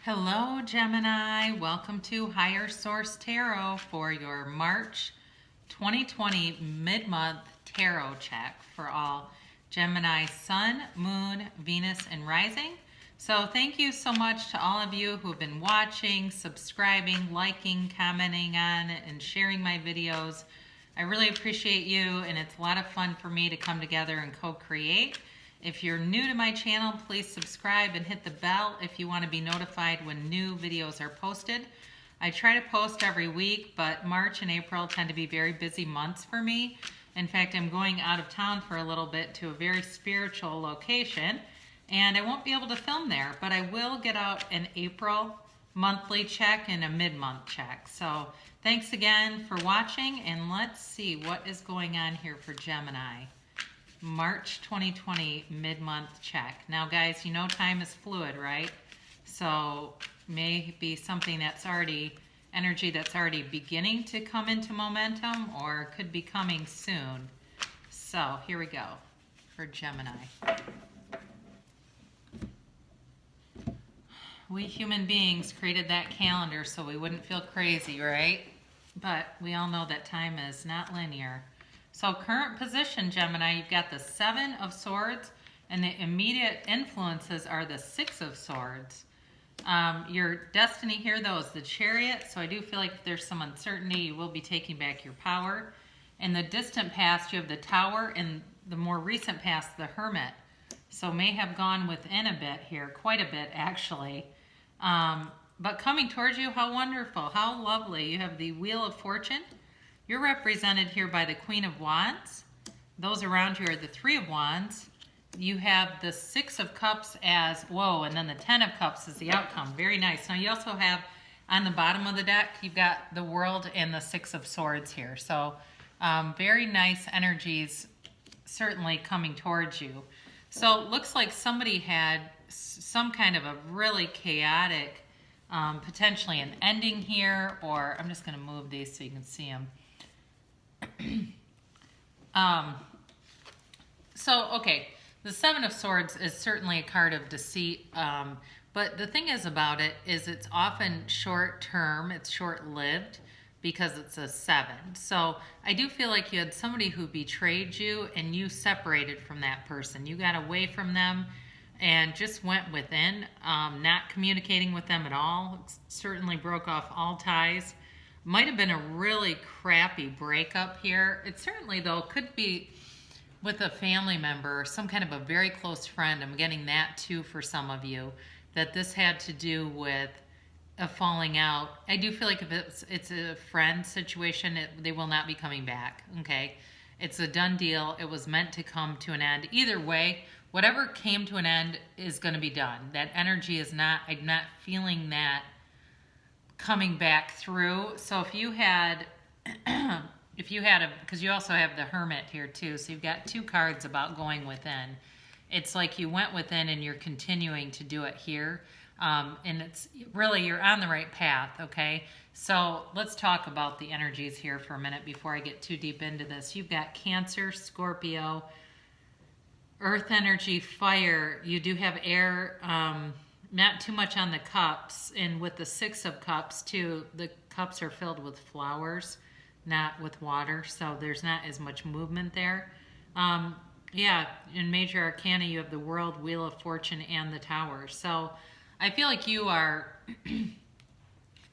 Hello, Gemini. Welcome to Higher Source Tarot for your March 2020 mid-month tarot check for all Gemini Sun, Moon, Venus, and Rising. So thank you so much to all of you who have been watching, subscribing, liking, commenting on, and sharing my videos. I really appreciate you, and it's a lot of fun for me to come together and co-create. If you're new to my channel, please subscribe and hit the bell if you want to be notified when new videos are posted. I try to post every week, but March and April tend to be very busy months for me. In fact, I'm going out of town for a little bit to a very spiritual location, and I won't be able to film there, but I will get out an April monthly check and a mid-month check. So thanks again for watching, and let's see what is going on here for Gemini. March 2020 mid-month check. Now guys, you know time is fluid, right? So may be something that's already, energy that's already beginning to come into momentum or could be coming soon. So here we go for Gemini. We human beings created that calendar so we wouldn't feel crazy, right? But we all know that time is not linear. So current position, Gemini, you've got the Seven of Swords, and the immediate influences are the Six of Swords. Your destiny here, though, is the Chariot, so I do feel like if there's some uncertainty, you will be taking back your power. In the distant past, you have the Tower, and the more recent past, the Hermit. So may have gone within a bit here, quite a bit, actually. But coming towards you, how wonderful, how lovely. You have the Wheel of Fortune. You're represented here by the Queen of Wands. Those around you are the Three of Wands. You have the Six of Cups as, whoa, and then the Ten of Cups is the outcome. Very nice. Now you also have, on the bottom of the deck, you've got the World and the Six of Swords here. So very nice energies certainly coming towards you. So it looks like somebody had some kind of a really chaotic, potentially an ending here, or I'm just going to move these so you can see them. Okay, the Seven of Swords is certainly a card of deceit, but the thing is about it is it's often short-term, it's short-lived because it's a seven. So I do feel like you had somebody who betrayed you and you separated from that person. You got away from them and just went within, not communicating with them at all, certainly broke off all ties. Might have been a really crappy breakup here. It certainly, though, could be with a family member or some kind of a very close friend. I'm getting that, too, for some of you, that this had to do with a falling out. I do feel like if it's a friend situation, they will not be coming back, okay? It's a done deal. It was meant to come to an end. Either way, whatever came to an end is going to be done. That energy is not, I'm not feeling that coming back through. So if you had, because you also have the Hermit here too, so you've got two cards about going within. It's like you went within and you're continuing to do it here. And it's really, you're on the right path, okay? So let's talk about the energies here for a minute before I get too deep into this. You've got Cancer, Scorpio, Earth energy, fire. You do have air, not too much on the cups, and with the Six of Cups too, the cups are filled with flowers, not with water, so there's not as much movement there. Yeah, in major arcana you have the World, Wheel of Fortune, and the Tower. So I feel like you are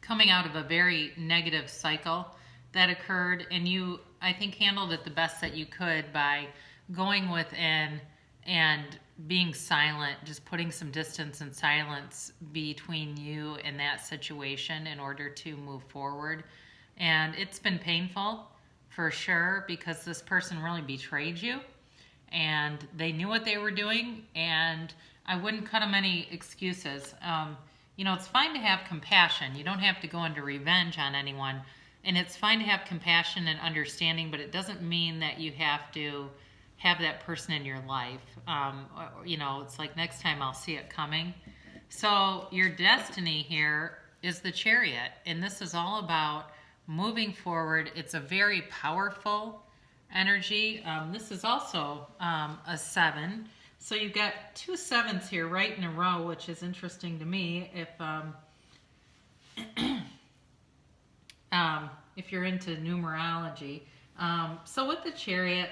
coming out of a very negative cycle that occurred, and you, I think, handled it the best that you could by going within and being silent, just putting some distance and silence between you and that situation in order to move forward. And it's been painful for sure because this person really betrayed you and they knew what they were doing, and I wouldn't cut them any excuses. You know, it's fine to have compassion. You don't have to go into revenge on anyone, and it's fine to have compassion and understanding, but it doesn't mean that you have to have that person in your life. You know, it's like next time I'll see it coming. So your destiny here is the Chariot, and this is all about moving forward. It's a very powerful energy. This is also a seven, So you've got 2 7s here right in a row, which is interesting to me if you're into numerology. So with the Chariot,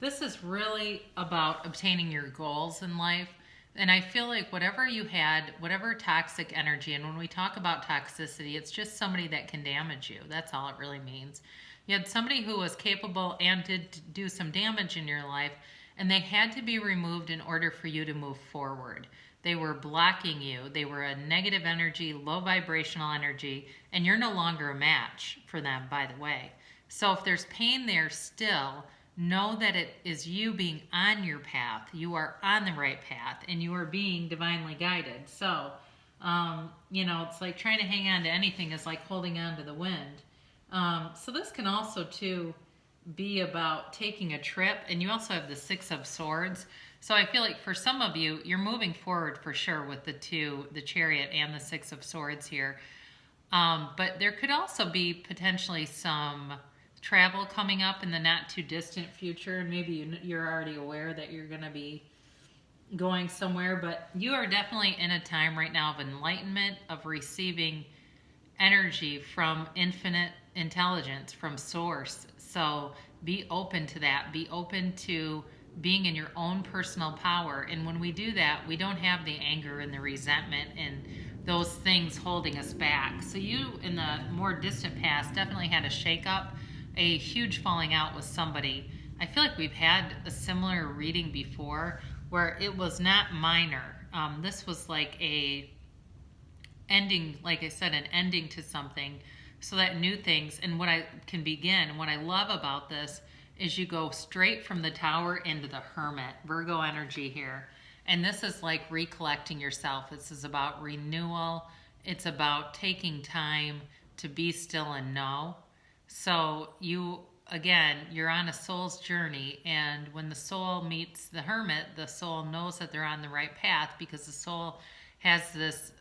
this is really about obtaining your goals in life. And I feel like whatever you had, whatever toxic energy, and when we talk about toxicity, it's just somebody that can damage you. That's all it really means. You had somebody who was capable and did do some damage in your life, and they had to be removed in order for you to move forward. They were blocking you. They were a negative energy, low vibrational energy, and you're no longer a match for them, by the way. So if there's pain there still, know that it is you being on your path. You are on the right path, and you are being divinely guided. So, it's like trying to hang on to anything is like holding on to the wind. So this can also, too, be about taking a trip, and you also have the 6 of Swords. So I feel like for some of you, you're moving forward for sure with the Chariot and the 6 of Swords here. But there could also be potentially some travel coming up in the not too distant future, and maybe you're already aware that you're going to be going somewhere, but you are definitely in a time right now of enlightenment, of receiving energy from infinite intelligence, from source. So be open to that. Be open to being in your own personal power. And when we do that, we don't have the anger and the resentment and those things holding us back. So you, in the more distant past, definitely had a shakeup, a huge falling out with somebody. I feel like we've had a similar reading before where it was not minor. This was like a ending, like I said, an ending to something, so that new things, and what I can begin, and what I love about this is you go straight from the Tower into the Hermit, Virgo energy here. And this is like recollecting yourself. This is about renewal. It's about taking time to be still and know. So you, again, you're on a soul's journey, and when the soul meets the Hermit, the soul knows that they're on the right path, because the soul has this,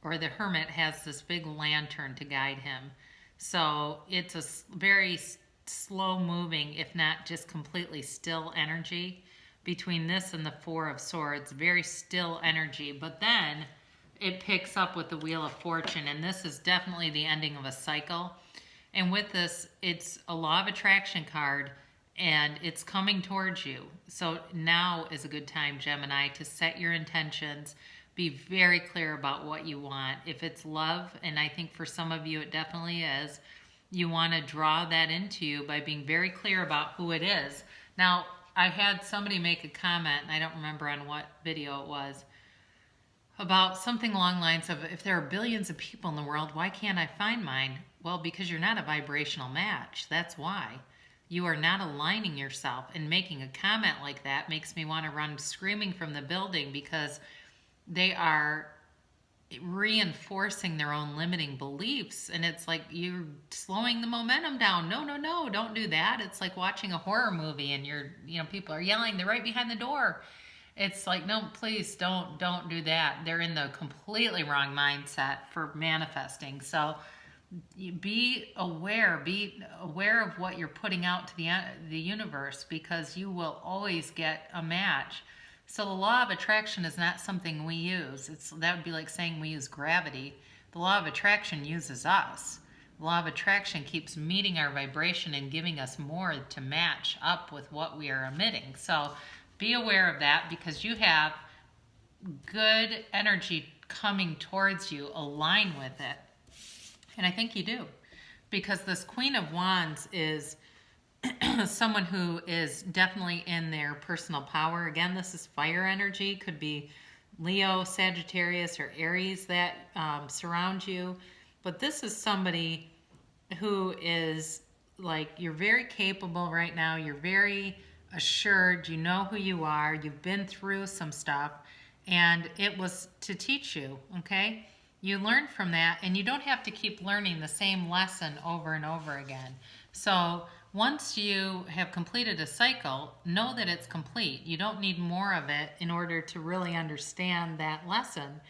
or the Hermit has this big lantern to guide him. So it's a very slow moving, if not just completely still energy between this and the 4 of Swords. Very still energy, but then it picks up with the Wheel of Fortune, and this is definitely the ending of a cycle. And with this, it's a law of attraction card, and it's coming towards you. So now is a good time, Gemini, to set your intentions. Be very clear about what you want. If it's love, and I think for some of you it definitely is, you want to draw that into you by being very clear about who it is. Now, I had somebody make a comment, and I don't remember on what video it was, about something along the lines of, if there are billions of people in the world, why can't I find mine? Well, because you're not a vibrational match. That's why. You are not aligning yourself, and making a comment like that makes me want to run screaming from the building, because they are reinforcing their own limiting beliefs, and it's like you're slowing the momentum down. No, no, no, don't do that. It's like watching a horror movie, and people are yelling, they're right behind the door. It's like, no, please don't do that. They're in the completely wrong mindset for manifesting. So be aware of what you're putting out to the universe, because you will always get a match. So the law of attraction is not something we use. That would be like saying we use gravity. The law of attraction uses us. The law of attraction keeps meeting our vibration and giving us more to match up with what we are emitting. So be aware of that, because you have good energy coming towards you. Align with it. And I think you do, because this Queen of Wands is someone who is definitely in their personal power. Again, this is fire energy. Could be Leo, Sagittarius, or Aries that surround you. But this is somebody who is like, you're very capable right now. You're very assured. You know who you are. You've been through some stuff, and it was to teach you, okay? You learn from that, and you don't have to keep learning the same lesson over and over again. So once you have completed a cycle, know that it's complete. You don't need more of it in order to really understand that lesson.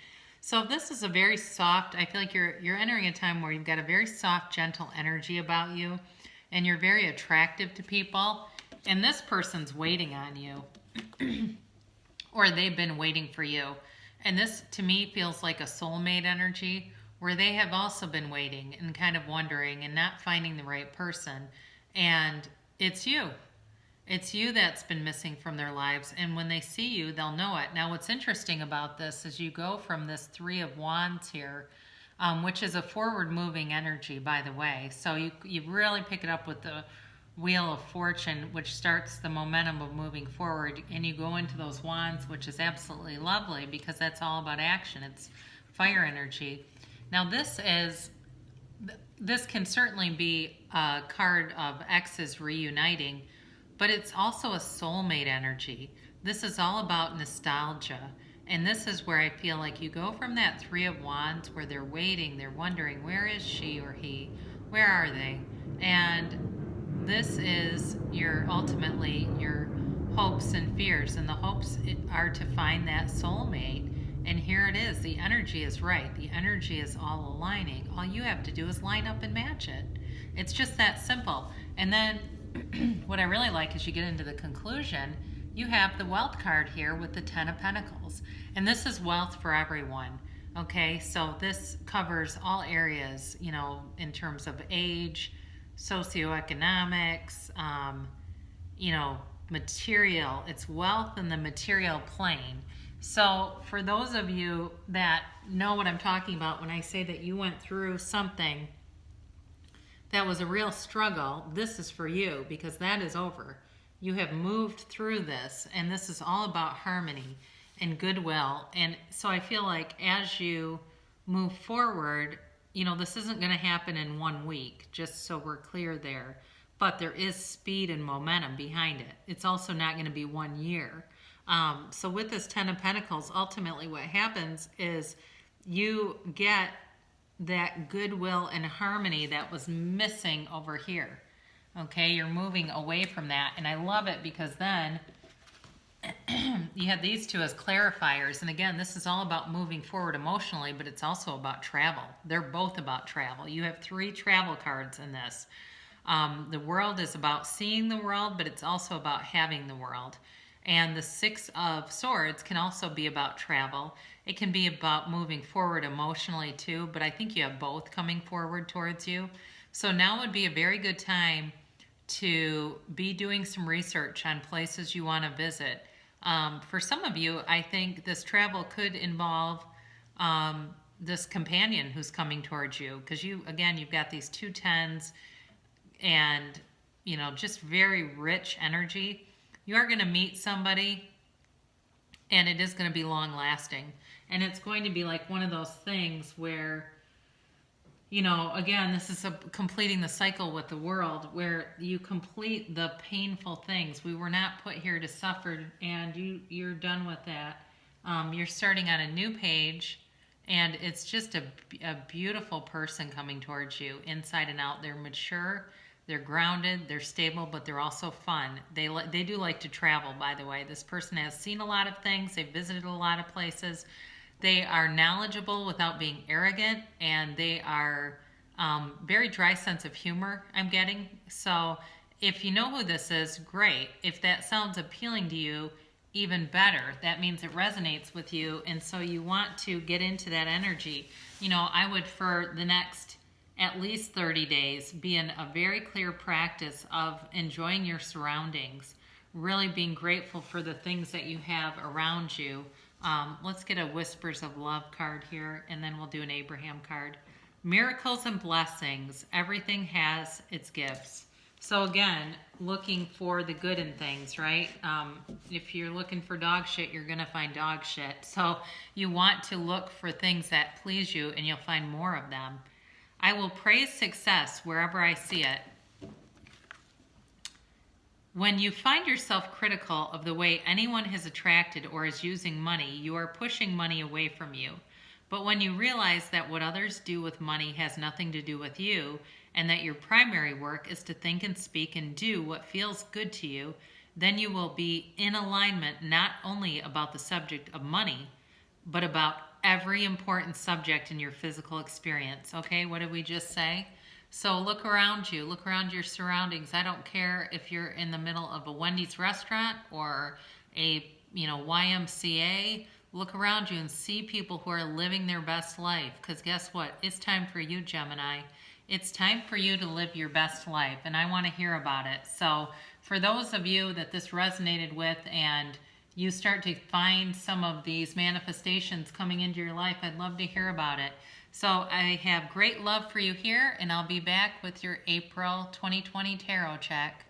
So this is a very soft, I feel like you're entering a time where you've got a very soft, gentle energy about you, and you're very attractive to people, and this person's waiting on you. or they've been waiting for you. And this to me feels like a soulmate energy where they have also been waiting and kind of wondering and not finding the right person. And it's you. It's you that's been missing from their lives. And when they see you, they'll know it. Now, what's interesting about this is you go from this Three of Wands here, which is a forward moving energy, by the way. So you really pick it up with the Wheel of Fortune, which starts the momentum of moving forward, and you go into those wands, which is absolutely lovely because that's all about action. It's fire energy. Now this can certainly be a card of exes reuniting, but it's also a soulmate energy. This is all about nostalgia. And this is where I feel like you go from that Three of Wands where they're waiting, they're wondering, where is she or he? Where are they? And this is ultimately your hopes and fears. And the hopes are to find that soulmate. And here it is. The energy is right. The energy is all aligning. All you have to do is line up and match it. It's just that simple. And then what I really like is you get into the conclusion, you have the wealth card here with the Ten of Pentacles. And this is wealth for everyone. Okay, so this covers all areas, in terms of age, socioeconomics, material. It's wealth in the material plane. So for those of you that know what I'm talking about when I say that you went through something that was a real struggle, this is for you because that is over. You have moved through this, and this is all about harmony and goodwill. And so I feel like as you move forward, this isn't going to happen in 1 week, just so we're clear there. But there is speed and momentum behind it. It's also not going to be 1 year. So with this Ten of Pentacles, ultimately what happens is you get that goodwill and harmony that was missing over here. Okay, you're moving away from that. And I love it because then you have these two as clarifiers. And again, this is all about moving forward emotionally, but it's also about travel. They're both about travel. You have 3 travel cards in this. The world is about seeing the world, but it's also about having the world. And the Six of Swords can also be about travel. It can be about moving forward emotionally too, but I think you have both coming forward towards you. So now would be a very good time to be doing some research on places you want to visit. For some of you, I think this travel could involve this companion who's coming towards you, because you've got these 2 tens and, just very rich energy. You are going to meet somebody, and it is going to be long lasting. And it's going to be like one of those things where, again, this is completing the cycle with the world, where you complete the painful things. We were not put here to suffer, and you're done with that. You're starting on a new page, and it's just a beautiful person coming towards you, inside and out. They're mature, they're grounded, they're stable, but they're also fun. They do like to travel, by the way. This person has seen a lot of things. They've visited a lot of places. They are knowledgeable without being arrogant, and they are very dry sense of humor, I'm getting. So if you know who this is, great. If that sounds appealing to you, even better. That means it resonates with you, and so you want to get into that energy. I would, for the next at least 30 days, be in a very clear practice of enjoying your surroundings, really being grateful for the things that you have around you. Let's get a Whispers of Love card here, and then we'll do an Abraham card. Miracles and blessings. Everything has its gifts. So again, looking for the good in things, right? If you're looking for dog shit, you're going to find dog shit. So you want to look for things that please you, and you'll find more of them. I will praise success wherever I see it. When you find yourself critical of the way anyone has attracted or is using money, you are pushing money away from you. But when you realize that what others do with money has nothing to do with you, and that your primary work is to think and speak and do what feels good to you, then you will be in alignment not only about the subject of money, but about every important subject in your physical experience. Okay, what did we just say? So look around you, look around your surroundings. I don't care if you're in the middle of a Wendy's restaurant or a YMCA. Look around you and see people who are living their best life. Because guess what? It's time for you, Gemini. It's time for you to live your best life, and I want to hear about it. So for those of you that this resonated with and you start to find some of these manifestations coming into your life, I'd love to hear about it. So I have great love for you here, and I'll be back with your April 2020 tarot check.